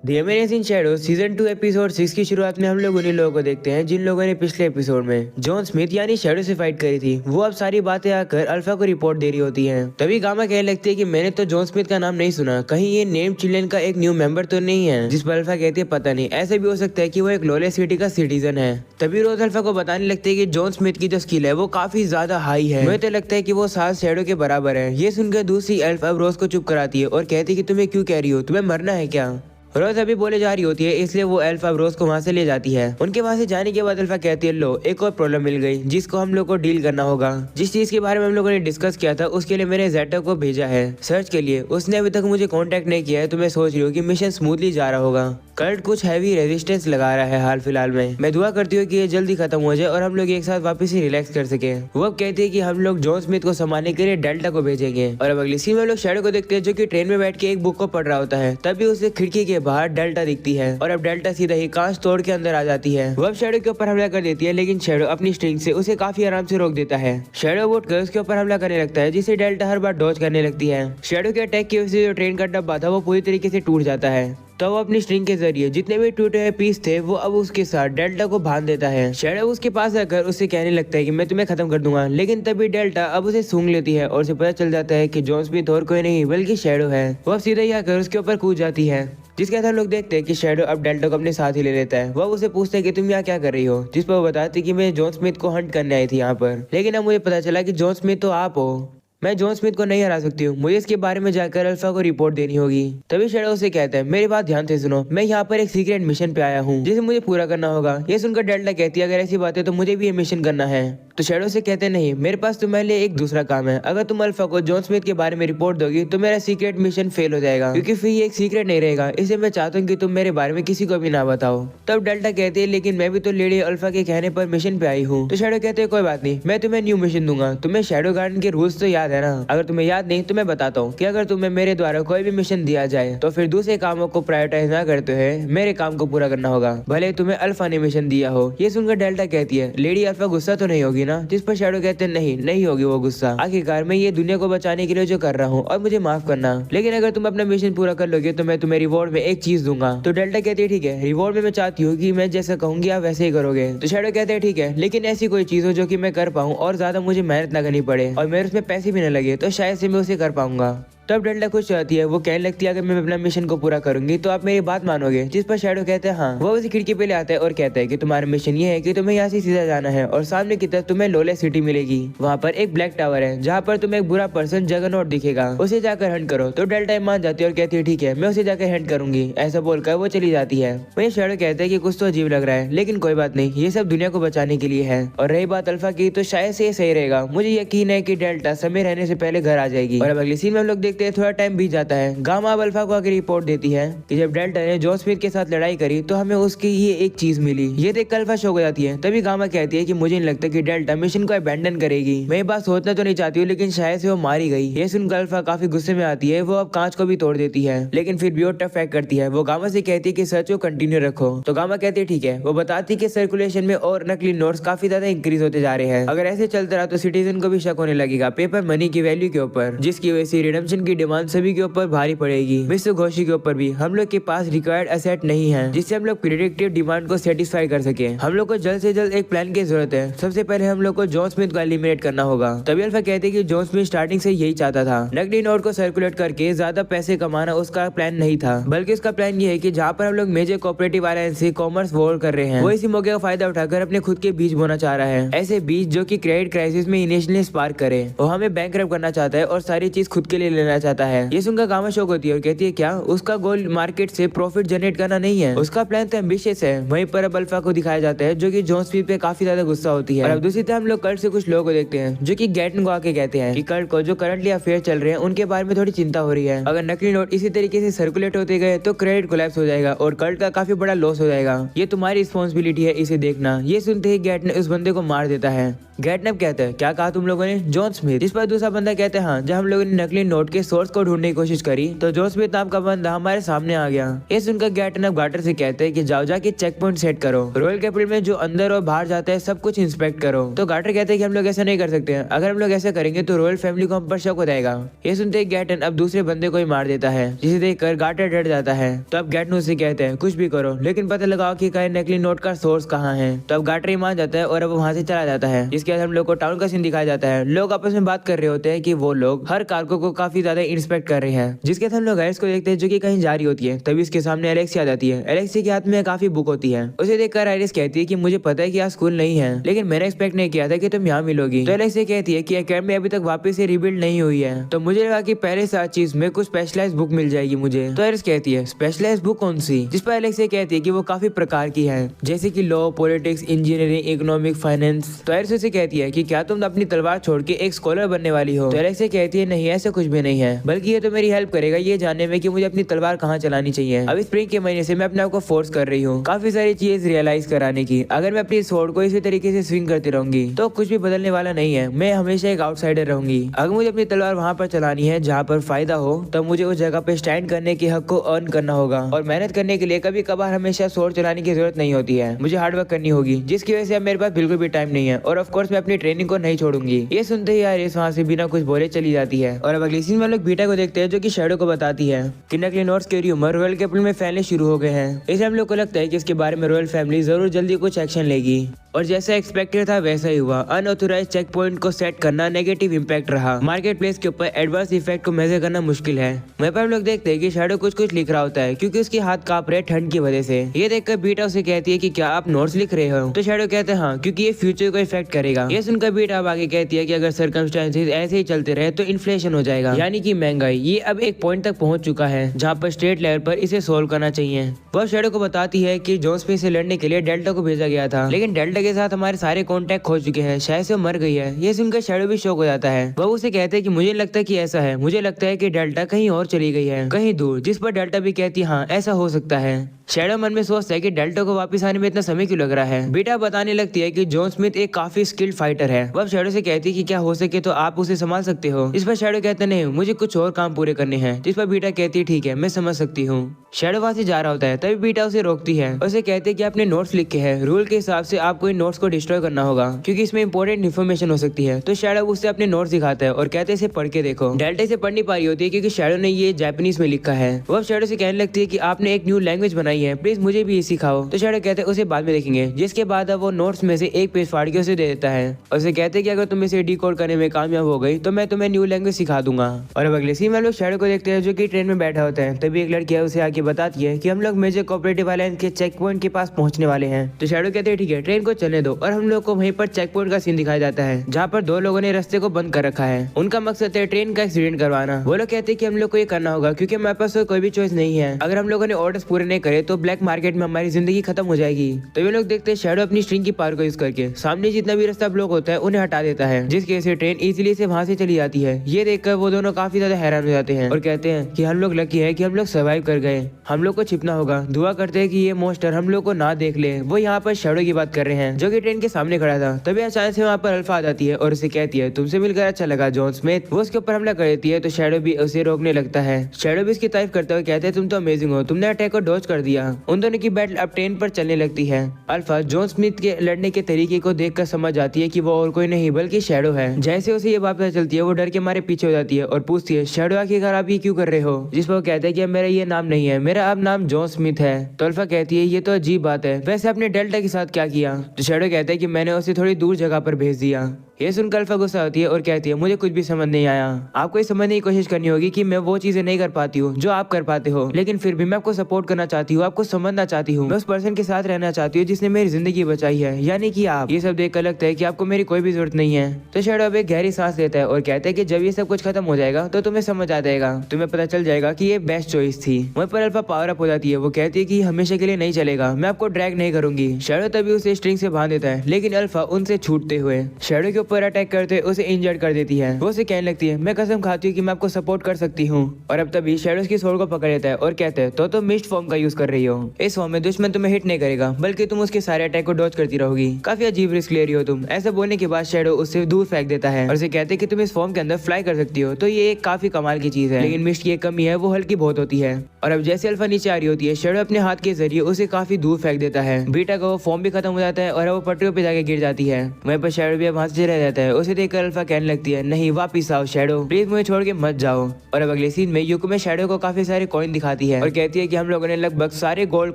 The amazing shadow season 2 episode 6 की शुरुआत में हम लोग उन्हीं लोगों को देखते हैं जिन लोगों ने पिछले एपिसोड में जॉन स्मिथ यानी शैडो से फाइट करी थी। वो अब सारी बातें आकर अल्फा को रिपोर्ट दे रही होती हैं। तभी गामा कहने लगती है कि मैंने तो जॉन स्मिथ का नाम नहीं सुना, कहीं ये नेम चिल्ड्रन का एक न्यू मेंबर तो नहीं है। जिस पर अल्फा कहती है पता नहीं, ऐसा भी हो सकता है कि वो एक लॉलेस सिटी का सिटीजन है। तभी रोज अल्फा को बताने लगती है कि जॉन स्मिथ की जो स्किल है वो काफी ज्यादा हाई है। मुझे तो लगता है कि वो 7 शैडो के बराबर है। ये सुनकर दूसरी एल्फ अब रोज को चुप कराती है और कहती है कि तुम्हें क्यों कह रही हो, तुम्हें मरना है क्या। रोज अभी बोले जा रही होती है, इसलिए वो एल्फ अब रोज को वहाँ से ले जाती है। उनके वहाँ से जाने के बाद अल्फा कहती है लो एक और प्रॉब्लम मिल गई जिसको हम लोग को डील करना होगा। जिस चीज के बारे में हम लोगों ने डिस्कस किया था उसके लिए मैंने जेटा को भेजा है सर्च के लिए। उसने अभी तक मुझे कांटेक्ट नहीं किया है, तो मैं सोच रही हूँ कि मिशन स्मूथली जा रहा होगा। कर्ट कुछ हैवी रेजिस्टेंस लगा रहा है हाल फिलहाल में। मैं दुआ करती हूँ कि ये जल्दी खत्म हो जाए और हम लोग एक साथ वापस ही रिलैक्स कर सके। वो अब कहती है कि हम लोग जॉन स्मिथ को संभालने के लिए डेल्टा को भेजेंगे। और अब अगली सीन में लोग शैडो को देखते हैं जो कि ट्रेन में बैठ के एक बुक को पढ़ रहा होता है। तभी उसे खिड़की के बाहर डेल्टा दिखती है और अब डेल्टा सीधा ही कांच तोड़ के अंदर आ जाती है। वो अब शैडो के ऊपर हमला कर देती है, लेकिन शैडो अपनी स्ट्रिंग से उसे काफी आराम से रोक देता है। शैडो उठकर उसके ऊपर हमला करने लगता है, जिसे डेल्टा हर बार डॉज करने लगती है। शैडो के अटैक की वजह से जो ट्रेन का डब्बा था वो पूरी तरीके से टूट जाता है। तो वो अपनी स्ट्रिंग के जरिए जितने भी टूटे हुए पीस थे वो अब उसके साथ डेल्टा को बांध देता है। शैडो उसके पास आकर उससे कहने लगता है कि मैं तुम्हें खत्म कर दूंगा, लेकिन तभी डेल्टा अब उसे सूंघ लेती है और उसे पता चल जाता है कि जॉन स्मिथ और कोई नहीं बल्कि शैडो है। वो अब सीधा ही आकर उसके ऊपर कूद जाती है, जिसके बाद हम लोग देखते हैं कि शैडो अब डेल्टा को अपने साथ ही ले लेता है। वो उसे पूछता है कि तुम यहाँ क्या कर रही हो, जिस पर वो बताती है कि मैं जॉन स्मिथ को हंट करने आई थी यहाँ पर, लेकिन अब मुझे पता चला कि जॉन स्मिथ तो आप हो। मैं जॉन स्मिथ को नहीं हरा सकती हूँ, मुझे इसके बारे में जाकर अल्फा को रिपोर्ट देनी होगी। तभी शैडो उसे कहता है मेरी बात ध्यान से सुनो, मैं यहाँ पर एक सीक्रेट मिशन पे आया हूँ जिसे मुझे पूरा करना होगा। ये सुनकर डेल्टा कहती है अगर ऐसी बात है तो मुझे भी ये मिशन करना है। तो शैडो से कहते नहीं, मेरे पास तुम्हारे लिए एक दूसरा काम है। अगर तुम अल्फा को जॉन स्मिथ के बारे में रिपोर्ट दोगी तो मेरा सीक्रेट मिशन फेल हो जाएगा, क्योंकि फिर ये एक सीक्रेट नहीं रहेगा। इसलिए मैं चाहता हूँ कि तुम मेरे बारे में किसी को भी ना बताओ। तब डेल्टा कहती है लेकिन मैं भी तो लेडी अल्फा के कहने पर मिशन पे आई हूँ। तो शैडो कहते हैं कोई बात नहीं, मैं तुम्हें न्यू मिशन दूंगा। तुम्हें शैडो गार्डन के रूल्स तो याद है ना? अगर तुम्हें याद नहीं तो मैं बताता हूँ कि अगर तुम्हें मेरे द्वारा कोई भी मिशन दिया जाए तो फिर दूसरे कामों को प्रायोरिटाइज ना करते हुए मेरे काम को पूरा करना होगा, भले तुम्हें अल्फा ने मिशन दिया हो। ये सुनकर डेल्टा कहती है लेडी अल्फा गुस्सा तो नहीं होगी ना? जिस पर शैडो कहते हैं नहीं होगी वो गुस्सा। आखिरकार मैं ये दुनिया को बचाने के लिए जो कर रहा हूँ और मुझे माफ करना, लेकिन अगर तुम अपना मिशन पूरा कर लोगे तो मैं तुम्हें रिवॉर्ड में एक चीज दूंगा। तो डेल्टा कहती है ठीक है, रिवॉर्ड में मैं चाहती हूँ कि मैं जैसा कहूंगी आप वैसे ही करोगे। तो शैडो कहते हैं ठीक है, लेकिन ऐसी कोई चीज हो जो कि मैं कर पाऊँ और ज्यादा मुझे मेहनत ना करनी पड़े और मेरे उसमें पैसे भी न लगे, तो शायद से मैं उसे कर पाऊंगा। तब डेल्टा खुश रहती है। वो कहने लगती है अगर मैं अपना मिशन को पूरा करूंगी तो आप मेरी बात मानोगे? जिस पर शैडो कहते हैं हाँ। वो उसी खिड़की पे ले आता है और कहता है कि तुम्हारा मिशन ये है कि तुम्हें यहाँ से सीधा जाना है और सामने की तरफ तुम्हें लॉलेस सिटी मिलेगी। वहाँ पर एक ब्लैक टावर है जहाँ पर तुम्हें एक बुरा पर्सन जगरनॉट दिखेगा, उसे जाकर हंट करो। तो डेल्टा मान जाती है और कहती है ठीक है, मैं उसे जाकर हंट करूंगी। ऐसा बोलकर वो चली जाती है। वही शैडो कहता है कि कुछ तो अजीब लग रहा है, लेकिन कोई बात नहीं, ये सब दुनिया को बचाने के लिए है। और रही बात अल्फा की तो शायद से ये सही रहेगा। मुझे यकीन है कि डेल्टा समय रहने से पहले घर आ जाएगी। और अब अगली सीन में हम लोग देखते हैं थोड़ा टाइम बीत जाता है। गामा अब अल्फा को आगे रिपोर्ट देती है कि जब डेल्टा ने जॉन स्मिथ के साथ लड़ाई करी तो हमें उसकी ये एक चीज मिली। ये देख अल्फा शॉक हो जाती है। तभी गामा कहती है कि मुझे नहीं लगता कि डेल्टा मिशन को अबैंडन करेगी। मैं ये बात सोचना तो नहीं चाहती हूँ, लेकिन शायद से वो मारी गई। ये सुनकर अल्फा काफी गुस्से में आती है। वो अब कांच को भी तोड़ देती है, लेकिन फिर भी वो टफ एक्ट करती है। वो गामा से कहती है कि सर्च को कंटिन्यू रखो। तो गामा कहती है ठीक है। वो बताती है कि सर्कुलेशन में और नकली नोट्स काफी ज्यादा इंक्रीज होते जा रहे हैं। अगर ऐसे चलता रहा तो सिटीजन को भी शक होने लगेगा पेपर मनी की वैल्यू के ऊपर, जिसकी वजह से रिडेम्पशन की डिमांड सभी के ऊपर भारी पड़ेगी। मिस्टर घोषी के ऊपर भी हम लोग के पास रिक्वायर्ड एसेट नहीं है जिससे हम लोग प्रेडिक्टिव डिमांड को सेटिस्फाई कर सके। हम लोग को जल्द से जल्द एक प्लान की जरूरत है। सबसे पहले हम लोग को जॉन स्मिथ को एलिमिनेट करना होगा। तभी अल्फा कहते हैं कि जॉन स्मिथ स्टार्टिंग से यही चाहता था। नकली नोट को सर्कुलेट करके ज्यादा पैसे कमाना उसका प्लान नहीं था, बल्कि उसका प्लान ये है कि जहाँ पर हम लोग मेजर कोऑपरेटिव अलायंस से कॉमर्स वॉर कर रहे हैं, वो इसी मौके का फायदा उठाकर अपने खुद के बीज बोना चाह रहा है। ऐसे बीज जो कि क्रेडिट क्राइसिस में इनिशियली स्पार्क करे। वो हमें बैंकरप्ट करना चाहता है और सारी चीज खुद के लिए लेना चाहता है। ये सुनकर गामा शौक होती है और कहती है क्या उसका गोल मार्केट से प्रॉफिट जनरेट करना नहीं है? उसका प्लान तो एम्बिशियस है। वहीं पर अब अल्फा को दिखाया जाता है जो कि जॉन स्मिथ पे काफी ज्यादा गुस्सा होती है। और अब दूसरी तरफ हम लोग कर्ट से कुछ लोगों को देखते हैं जो कि गैटन को आके कहते हैं कि कर्ट को जो करंटली अफेयर चल रहे हैं उनके बारे में थोड़ी चिंता हो रही है। अगर नकली नोट इसी तरीके से सर्कुलेट होते गए तो क्रेडिट कोलैप्स हो जाएगा और कर्ट का काफी बड़ा लॉस हो जाएगा। ये तुम्हारी रिस्पॉन्सिबिलिटी है इसे देखना। ये सुनते ही गैटन उस बंदे को मार देता है। गेटनप कहता है क्या कहा तुम लोगों ने जॉन स्मिथ। इस पर दूसरा बंदा कहता है हाँ, जब हम लोगों ने नकली नोट के सोर्स को ढूंढने की कोशिश करी तो जॉन स्मिथ नाम का बंदा हमारे सामने आ गया। ये सुनकर गेटनप गार्टर से कहते हैं कि जाओ जाके चेक पॉइंट सेट करो, रॉयल कैपिटल में जो अंदर और बाहर जाता है सब कुछ इंस्पेक्ट करो। तो गार्टर कहते हैं कि हम लोग ऐसा नहीं कर सकते हैं, अगर हम लोग ऐसा करेंगे तो रॉयल फैमिली को हम पर शक हो जाएगा। ये सुनते गैटन अब दूसरे बंदे को ही मार देता है, जिसे देखकर गार्टर डर जाता है। तो अब गैटन उससे कहते हैं कुछ भी करो लेकिन पता लगाओ कि नकली नोट का सोर्स कहाँ है। तो अब गार्टर ही मान जाता है और अब वहाँ से चला जाता है। जिसके बाद हम लोग को टाउन का सीन दिखाया जाता है। लोग आपस में बात कर रहे होते हैं कि वो लोग हर कार्गो को काफी ज्यादा इंस्पेक्ट कर रहे हैं। जिसके बाद हम लोग एलेक्स को देखते हैं जो कि कहीं जा रही होती है। तभी उसके सामने एलेक्सी आ जाती है। एलेक्सी के हाथ में काफी बुक होती है। उसे देखकर आइरिस कहती है कि मुझे पता है कि आज स्कूल नहीं है, लेकिन मैंने एक्सपेक्ट नहीं किया था कि तुम यहाँ मिलोगी। तो एलेक्सी कहती है कि एकेडमी अभी तक वापस से रिबिल्ड नहीं हुई है, तो मुझे लगा कि पहले से चीज में कुछ स्पेशलाइज बुक मिल जाएगी मुझे। तो आइरिस कहती है स्पेशलाइज बुक कौन सी। जिस पर एलेक्सी कहती है कि वो काफी प्रकार की है, जैसे कि law, politics, engineering, economic, finance. तो आइरिस उसे कहती है कि क्या तुम अपनी तलवार छोड़ के एक स्कॉलर बनने वाली हो। तो एलेक्सी कहती है नहीं, ऐसा कुछ भी नहीं है, बल्कि ये तो मेरी हेल्प करेगा ये जानने में कि मुझे अपनी तलवार कहाँ चलानी चाहिए। अब स्प्रिंग के महीने से मैं अपने आप को फोर्स कर रही हूँ काफी सारी चीज रियलाइज कराने की। अगर मैं अपनी स्वॉर्ड को इसी तरीके से स्विंग करती रहूंगी तो कुछ भी बदलने वाला नहीं है, मैं हमेशा एक आउटसाइडर रहूंगी। अगर मुझे अपनी तलवार वहाँ पर चलानी है जहाँ पर फायदा हो, तब मुझे उस जगह पे स्टैंड करने के हक को अर्न करना होगा। और मेहनत करने के लिए कभी कभार हमेशा स्वॉर्ड चलाने की जरूरत नहीं होती है, मुझे हार्डवर्क करनी होगी, जिसकी वजह से अब मेरे पास बिल्कुल भी टाइम नहीं है। और ऑफ कोर्स मैं अपनी ट्रेनिंग को नहीं छोड़ूंगी। ये सुनते ही आइरिस वहाँ से बिना कुछ बोले चली जाती है। और अब अगली सीन में लोग बीटा को देखते हैं जो कि शैडो को बताती है कि नकली नोट्स के र्यूमर रॉयल कैपिटल में फैलने शुरू हो गए हैं। इसे हम लोग को लगता है कि इसके बारे में रॉयल फैमिली जरूर जल्दी कुछ एक्शन लेगी। और जैसा एक्सपेक्टेड था वैसा ही हुआ। अनऑथोराइज चेक पॉइंट को सेट करना नेगेटिव इम्पैक्ट रहा। मार्केट प्लेस के ऊपर एडवर्स इफेक्ट को मेजर करना मुश्किल है। वहीं पर हम लोग देखते हैं कि शैडो कुछ लिख रहा होता है क्योंकि उसके हाथ कांप रहे ठंड की वजह से। ये देखकर बीटा उसे कहती है कि क्या आप नोट्स लिख रहे हो। तो शैडो कहते हैं हाँ, क्योंकि ये फ्यूचर को इफेक्ट करेगा। ये सुनकर बीटा अब आगे कहती है कि अगर सर्कमस्टेंसेस ऐसे ही चलते रहे तो इन्फ्लेशन हो जाएगा, यानी कि महंगाई। ये अब एक पॉइंट तक पहुंच चुका है जहाँ पर स्टेट लेवल पर इसे सोल्व करना चाहिए। वह शैडो को बताती है कि जॉन स्मिथ से लड़ने के लिए डेल्टा को भेजा गया था, लेकिन डेल्टा के साथ हमारे सारे कॉन्टैक्ट खो चुके हैं, शायद से मर गई है। ये सुनकर शैडो भी शॉक हो जाता है। वह उसे कहते हैं कि मुझे लगता है कि ऐसा है, मुझे लगता है कि डेल्टा कहीं और चली गई है, कहीं दूर। जिस पर डेल्टा भी कहती है हाँ ऐसा हो सकता है। शैडो मन में सोचता है कि डेल्टा को वापस आने में इतना समय क्यों लग रहा है। बीटा बताने लगती है कि जॉन स्मिथ एक काफी स्किल्ड फाइटर है। वह शैडो से कहती है कि क्या हो सके तो आप उसे संभाल सकते हो। इस पर शैडो कहते नहीं, मुझे कुछ और काम पूरे करने हैं। जिस पर बीटा कहती है ठीक है, मैं समझ सकती हूँ। शैडो वहां से जा रहा होता है, तभी बीटा उसे रोकती है। उसे कहते हैं कि आपने नोट्स लिखे हैं, रूल के हिसाब से आपको इन नोट्स को डिस्ट्रॉय करना होगा क्योंकि इसमें इंपॉर्टेंट इन्फॉर्मेशन हो सकती है। तो शैडो उससे अपने नोट्स दिखाता है और कहते हैं इसे पढ़ के देखो। डेल्टा से पढ़ नहीं पा रही होती है क्योंकि शैडो ने ये जापानीज में लिखा है। वह शैडो से कहने लगती है कि आपने एक न्यू लैंग्वेज बनाई है, प्लीज मुझे भी सिखाओ। तो शैडो कहते हैं उसे बाद में देखेंगे। जिसके बाद अब वो नोट्स में से एक पेज फाड़ के उसे दे देता है और उसे कहते हैं कि अगर तुम इसे डिकोड करने में कामयाब हो गई तो मैं तुम्हें न्यू लैंग्वेज सिखा दूंगा। और अब अगले सीन में लोग शैडो को देखते हैं जो कि ट्रेन में बैठा होता है। तभी एक लड़की उसे आके बताती है कि हम लोग मेजर कोऑपरेटिव अलायंस के चेक पॉइंट के पास पहुंचने वाले हैं। तो शैडो कहते हैं ठीक है, ट्रेन को चलने दो। और हम लोग को वहीं पर चेक पॉइंट का सीन दिखाया जाता है जहाँ पर दो लोगों ने रास्ते को बंद कर रखा है। उनका मकसद है ट्रेन का एक्सीडेंट करवाना। वो लोग कहते हैं कि हम लोग को ये करना होगा क्योंकि हमारे पास कोई भी चॉइस नहीं है। अगर हम लोगों ने ऑर्डर्स पूरे नहीं करे तो ब्लैक मार्केट में हमारी जिंदगी खत्म हो जाएगी। तो वे लोग देखते हैं शैडो अपनी स्ट्रिंग की पावर को यूज करके सामने जितना भी रास्ता ब्लॉक होता है उन्हें हटा देता है, जिसकी वजह से ट्रेन इजीली से वहां से चली जाती है। ये देखकर वो दोनों काफी ज्यादा हैरान हो जाते हैं और कहते हैं कि हम लोग लकी है कि हम लोग सर्वाइव कर गए, हम लोग को छिपना होगा। दुआ करते हैं कि ये मोस्टर हम लोग को ना देख ले। वो यहाँ पर शैडो की बात कर रहे हैं जो कि ट्रेन के सामने खड़ा था। तभी अचानक से वहाँ पर अल्फा आ जाती है और उसे कहती है तुमसे मिलकर अच्छा लगा जॉन स्मिथ। वो उसके ऊपर हमला कर देती है तो शैडो भी उसे रोकने लगता है। शैडो भी इसकी तारीफ करते हुए कहते हैं तुम तो अमेजिंग हो, तुमने अटैक को डॉज कर दिया। उन दोनों की बैटल अब ट्रेन पर चलने लगती है। अल्फा जॉन स्मिथ के लड़ने के तरीके को देखकर समझ जाती है कि वो और कोई नहीं बल्कि शैडो है। जैसे उसे ये बात पता चलती है वो डर के मारे पीछे हो जाती है और पूछती है शैडो आखिरकार आप ये क्यों कर रहे हो। जिस पर वो कहता है कि मेरा ये नाम नहीं है, मेरा अब नाम जॉन स्मिथ है। तो अल्फा कहती है ये तो अजीब बात है, वैसे आपने डेल्टा के साथ क्या किया। तो शैडो कहता है कि मैंने उसे थोड़ी दूर जगह पर भेज दिया। ये सुनकर अल्फा गुस्सा होती है और कहती है मुझे कुछ भी समझ नहीं आया। आपको ये समझने की कोशिश करनी होगी कि मैं वो चीजें नहीं कर पाती हूँ जो आप कर पाते हो, लेकिन फिर भी मैं आपको सपोर्ट करना चाहती हूँ, आपको समझना चाहती हूँ। मैं उस पर्सन के साथ रहना चाहती हूँ जिसने मेरी जिंदगी बचाई है, यानी कि आप। ये सब देखकर लगता है कि आपको मेरी कोई भी जरूरत नहीं है। तो शैडो अब एक गहरी सांस लेता है और कहता है कि जब ये सब कुछ खत्म हो जाएगा तो तुम्हें समझ आ जाएगा, तुम्हें पता चल जाएगा कि ये बेस्ट चॉइस थी। वहीं पर अल्फा पावर अप हो जाती है। वो कहती है कि हमेशा के लिए नहीं चलेगा, मैं आपको ड्रैग नहीं करूंगी। शैडो तभी उसे स्ट्रिंग से बांध देता है, लेकिन अल्फा उनसे छूटते हुए शैडो के ऊपर अटैक करते उसे इंजर्ड कर देती है। वो उसे कहने लगती है मैं कसम खाती हूँ कि मैं आपको सपोर्ट कर सकती हूँ। और अब तभी शैडो उसकी स्वॉर्ड को पकड़ लेता है और कहता है तो मिस्ट फॉर्म का यूज कर रही हो। इस फॉर्म में दुश्मन तुम्हें हिट नहीं करेगा बल्कि तुम उसके सारे अटैक को डॉज करती रहोगी। काफी अजीब रिस्क ले रही हो तुम। ऐसा बोलने के बाद शैडो उससे दूर फेंक देता है और उसे कहते हैं कि तुम इस फॉर्म के अंदर फ्लाई कर सकती हो। तो ये एक काफी कमाल की चीज है, लेकिन मिस्ट की एक कमी है, वो हल्की बहुत होती है। और अब जैसे अल्फा नीचे आ रही होती है, शैडो अपने हाथ के जरिए उसे काफी दूर फेंक देता है। बीटा का वो फॉर्म भी खत्म हो जाता है और वो पटरियों पे जाके गिर जाती है। वहीं पर शैडो भी वहां से रह जाता है। उसे देखकर अल्फा कहने लगती है नहीं वापिस आओ शैडो, प्लीज मुझे छोड़ के मत जाओ। और अब अगले सीन में यूको में शैडो को काफी सारे कॉइन दिखाती है और कहती है कि हम लोगों ने लगभग सारे गोल्ड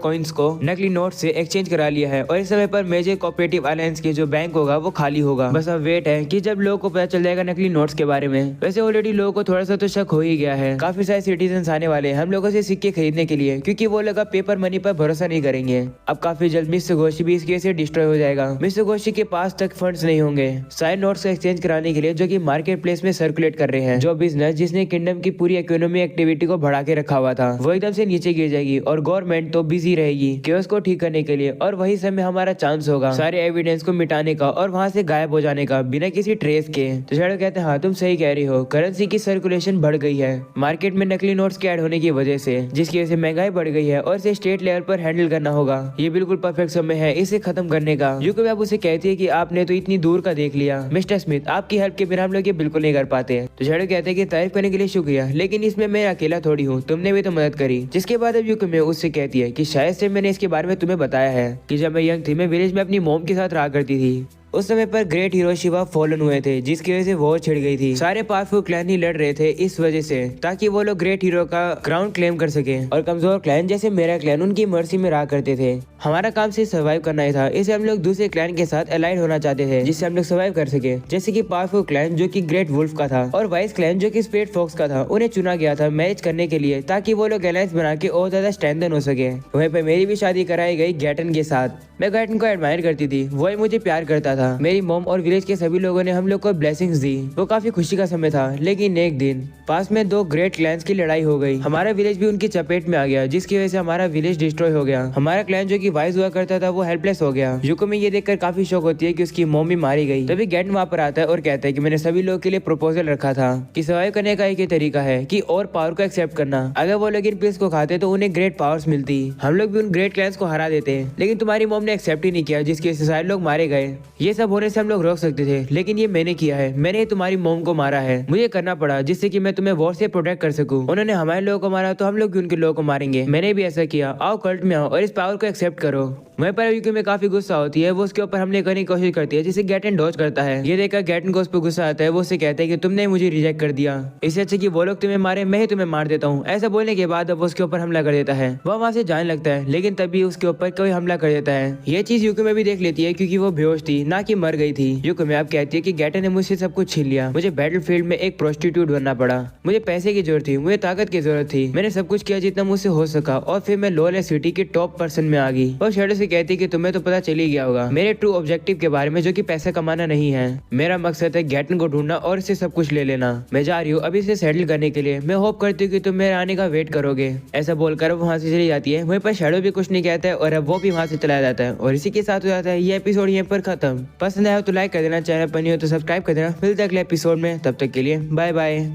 कॉइन्स को नकली नोट से एक्सचेंज करा लिया है और इस समय पर मेजर कोऑपरेटिव अलायंस के जो बैंक होगा वो खाली होगा। बस अब वेट है कि जब लोगों को पता चल जाएगा नकली नोट्स के बारे में। वैसे ऑलरेडी लोगों को थोड़ा सा तो शक हो ही गया है। काफी सारे सिटीजन आने वाले हैं हम लोगों से सिक्के खरीदने के लिए, क्योंकि वो लोग पेपर मनी पर भरोसा नहीं करेंगे। अब काफी जल्द मिस्टर गोशी भी इस केस से डिस्ट्रॉय हो जाएगा। मिस्टर गोशी के पास तक फंड्स नहीं होंगे सारे नोट्स को एक्सचेंज कराने के लिए जो कि मार्केट प्लेस में सर्कुलेट कर रहे हैं। जो बिजनेस जिसने किंगडम की पूरी इकोनॉमी एक्टिविटी को बढ़ा के रखा हुआ था वो एकदम से नीचे गिर जाएगी और गवर्नमेंट तो बिजी रहेगी केओस को ठीक करने के लिए। और वही समय हमारा चांस होगा सारे एविडेंस को मिटाने का और वहाँ से गायब हो जाने का बिना किसी ट्रेस के। तो शैडो कहते हैं हाँ तुम सही कह रही हो, करेंसी की सर्कुलेशन बढ़ गई है मार्केट में नकली नोट्स के ऐड होने की वजह से, जिसकी वजह से महंगाई बढ़ गई है और इसे स्टेट लेवल पर हैंडल करना होगा। ये बिल्कुल परफेक्ट समय है इसे खत्म करने का। यूको अब उसे कहती है कि आपने तो इतनी दूर का देख लिया मिस्टर स्मिथ, आपकी हेल्प के बिना हम लोग ये बिल्कुल नहीं कर पाते। तो शैडो कहते हैं कि तारीफ करने के लिए शुक्रिया, लेकिन इसमें मैं अकेला थोड़ी हूँ, तुमने भी तो मदद करी। जिसके बाद अब यूको में उससे कहती है कि शायद से मैंने इसके बारे में तुम्हें बताया है कि जब मैं यंग थी मैं विलेज में अपनी मॉम के साथ रहा करती थी। उस समय पर ग्रेट हिरोशिमा फॉलन हुए थे जिसकी वजह से वॉर छिड़ गई थी। सारे पावरफुल क्लैन ही लड़ रहे थे इस वजह से ताकि वो लोग ग्रेट हीरो का क्राउन क्लेम कर सके। और कमजोर क्लैन जैसे मेरा क्लैन उनकी मर्जी में रहा करते थे। हमारा काम सिर्फ सर्वाइव करना ही था, इसे हम लोग दूसरे क्लैन के साथ अलाइड होना चाहते थे जिससे हम लोग सर्वाइव कर सके। जैसे कि पावरफुल क्लैन जो कि ग्रेट वुल्फ का था और वाइस क्लैन जो कि स्पेड फॉक्स का था, उन्हें चुना गया था मैरिज करने के लिए ताकि वो लोग अलायंस बना के और ज्यादा स्ट्रेंथन हो सके। वहीं पर मेरी भी शादी कराई गई गैटन के साथ। मैं गैटन को एडमायर करती थी, वही मुझे प्यार करता था। मेरी मॉम और विलेज के सभी लोगों ने हम लोग को ब्लेसिंग्स दी। वो काफी खुशी का समय था। लेकिन एक दिन पास में दो ग्रेट क्लैंस की लड़ाई हो गई। हमारा विलेज भी उनकी चपेट में आ गया जिसकी वजह से हमारा विलेज डिस्ट्रॉय हो गया। हमारा क्लैन जो कि वाइज हुआ करता था वो हेल्पलेस हो गया। यूको में ये देखकर काफी शौक होती है कि उसकी मॉम भी मारी गई। तभी गैटन वहाँ पर आता है और कहता है कि मैंने सभी लोगों के लिए प्रपोजल रखा था कि सर्वाइव करने का एक ही तरीका है कि और पावर को एक्सेप्ट करना। अगर वो लोग इन पिल्स को खाते तो उन्हें ग्रेट पावर्स मिलती। हम लोग भी उन ग्रेट क्लैंस को हरा देते, लेकिन तुम्हारी मॉम ने एक्सेप्ट ही नहीं किया जिसकी वजह से सारे लोग मारे गए। ये सब होने से हम लोग रोक सकते थे, लेकिन ये मैंने किया है। मैंने तुम्हारी मॉम को मारा है, मुझे करना पड़ा जिससे कि मैं तुम्हें वॉर से प्रोटेक्ट कर सकूं। उन्होंने हमारे लोगों को मारा तो हम लोग भी उनके लोगों को मारेंगे। मैंने भी ऐसा किया। आओ कल्ट में आओ और इस पावर को एक्सेप्ट करो। वहीं पर यूको में काफी गुस्सा होती है। वो उसके ऊपर हमले करने की कोशिश करती है जिसे गैटन डॉज करता है। ये देखकर गैटन को उस पर गुस्सा आता है। वो उसे कहता है कि तुमने मुझे रिजेक्ट कर दिया, इससे अच्छा कि वो लोग तुम्हें मारे मैं ही तुम्हें मार देता हूँ। ऐसा बोलने के बाद अब वो उसके ऊपर हमला कर देता है। वह वहाँ से जाने लगता है, लेकिन तभी उसके ऊपर कोई हमला कर देता है। ये चीज यूको में भी देख लेती है क्योंकि वो बेहोश थी ना कि मर गई थी। यूको में अब कहती है कि गैटन ने मुझसे सब कुछ छीन लिया। मुझे बैटलफील्ड में एक प्रोस्टिट्यूट बनना पड़ा। मुझे पैसे की जरूरत थी, मुझे ताकत की जरूरत थी। मैंने सब कुछ किया जितना मुझसे हो सका और फिर मैं लॉलेस सिटी के टॉप पर्सन में आ गई। और शैडो से कहती कि तुम्हें तो पता चल ही गया होगा मेरे ट्रू ऑब्जेक्टिव के बारे में, जो कि पैसा कमाना नहीं है। मेरा मकसद है गैटन को ढूंढना और इससे सब कुछ ले लेना। मैं जा रही हूँ अभी इसे सेटल करने के लिए। मैं होप करती हूँ कि तुम मेरे आने का वेट करोगे। ऐसा बोलकर वो वहाँ से चली जाती है। वहीं पर शैडो भी कुछ नहीं कहता है और अब वो भी वहाँ से चला जाता है। और इसी के साथ हो जाता है ये एपिसोड यहाँ पर खत्म। पसंद आया तो लाइक कर देना, चैनल पर नहीं हो तो सब्सक्राइब कर देना। मिलते हैं अगले एपिसोड में, तब तक के लिए बाय बाय।